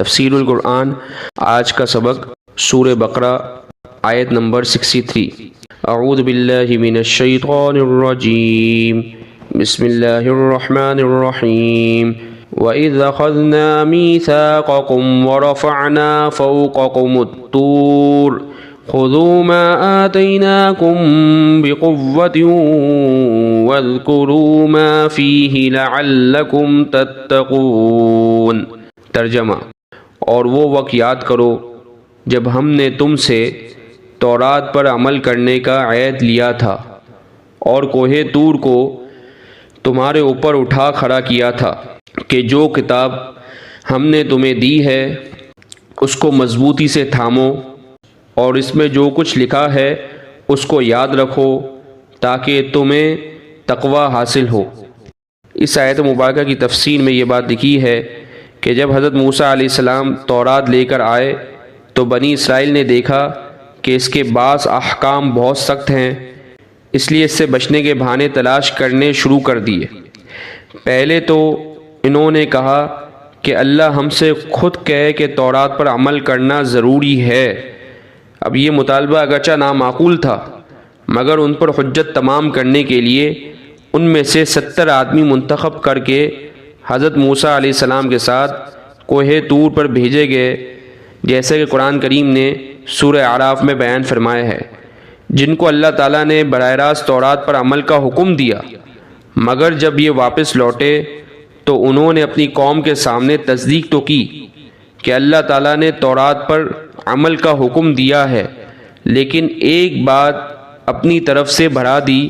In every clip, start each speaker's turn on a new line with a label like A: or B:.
A: تفسیر القرآن آج کا سبق سورہ بقرہ آیت نمبر 63۔ اعوذ باللہ من الشیطان الرجیم، بسم اللہ الرحمن الرحیم۔ وَإِذْ أَخَذْنَا مِيثَاقَكُمْ وَرَفَعْنَا فَوْقَكُمُ الطُّورَ خُذُوا مَا آتَيْنَاكُمْ بِقُوَّةٍ وَاذْكُرُوا مَا فِيهِ لَعَلَّكُمْ تَتَّقُونَ۔ ترجمہ: اور وہ وقت یاد کرو جب ہم نے تم سے تورات پر عمل کرنے کا عہد لیا تھا اور کوہ طور کو تمہارے اوپر اٹھا کھڑا کیا تھا کہ جو کتاب ہم نے تمہیں دی ہے اس کو مضبوطی سے تھامو اور اس میں جو کچھ لکھا ہے اس کو یاد رکھو تاکہ تمہیں تقوی حاصل ہو۔ اس آیت مبارکہ کی تفسیر میں یہ بات لکھی ہے کہ جب حضرت موسیٰ علیہ السلام تورات لے کر آئے تو بنی اسرائیل نے دیکھا کہ اس کے بعض احکام بہت سخت ہیں، اس لیے اس سے بچنے کے بہانے تلاش کرنے شروع کر دیے۔ پہلے تو انہوں نے کہا کہ اللہ ہم سے خود کہے کہ تورات پر عمل کرنا ضروری ہے۔ اب یہ مطالبہ اگرچہ نامعقول تھا، مگر ان پر حجت تمام کرنے کے لیے ان میں سے 70 آدمی منتخب کر کے حضرت موسیٰ علیہ السلام کے ساتھ کوہ طور پر بھیجے گئے، جیسے کہ قرآن کریم نے سورہ اعراف میں بیان فرمایا ہے، جن کو اللہ تعالیٰ نے براہ راست تورات پر عمل کا حکم دیا، مگر جب یہ واپس لوٹے تو انہوں نے اپنی قوم کے سامنے تصدیق تو کی کہ اللہ تعالیٰ نے تورات پر عمل کا حکم دیا ہے، لیکن ایک بات اپنی طرف سے بڑھا دی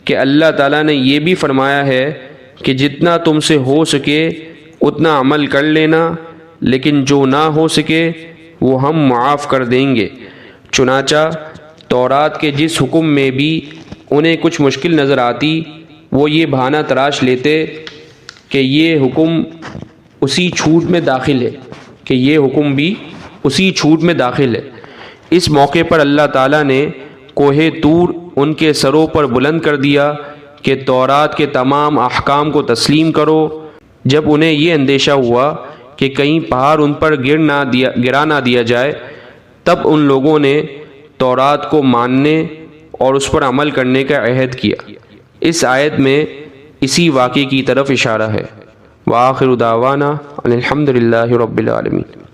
A: کہ اللہ تعالیٰ نے یہ بھی فرمایا ہے کہ جتنا تم سے ہو سکے اتنا عمل کر لینا، لیکن جو نہ ہو سکے وہ ہم معاف کر دیں گے۔ چنانچہ تورات کے جس حکم میں بھی انہیں کچھ مشکل نظر آتی وہ یہ بہانہ تراش لیتے کہ یہ حکم اسی چھوٹ میں داخل ہے، کہ یہ حکم بھی اسی چھوٹ میں داخل ہے۔ اس موقع پر اللہ تعالیٰ نے کوہ طور ان کے سروں پر بلند کر دیا کہ تورات کے تمام احکام کو تسلیم کرو۔ جب انہیں یہ اندیشہ ہوا کہ کہیں پہاڑ ان پر گرا نہ دیا جائے، تب ان لوگوں نے تورات کو ماننے اور اس پر عمل کرنے کا عہد کیا۔ اس آیت میں اسی واقعے کی طرف اشارہ ہے۔ وآخر دعوانا ان الحمد للہ رب العالمین۔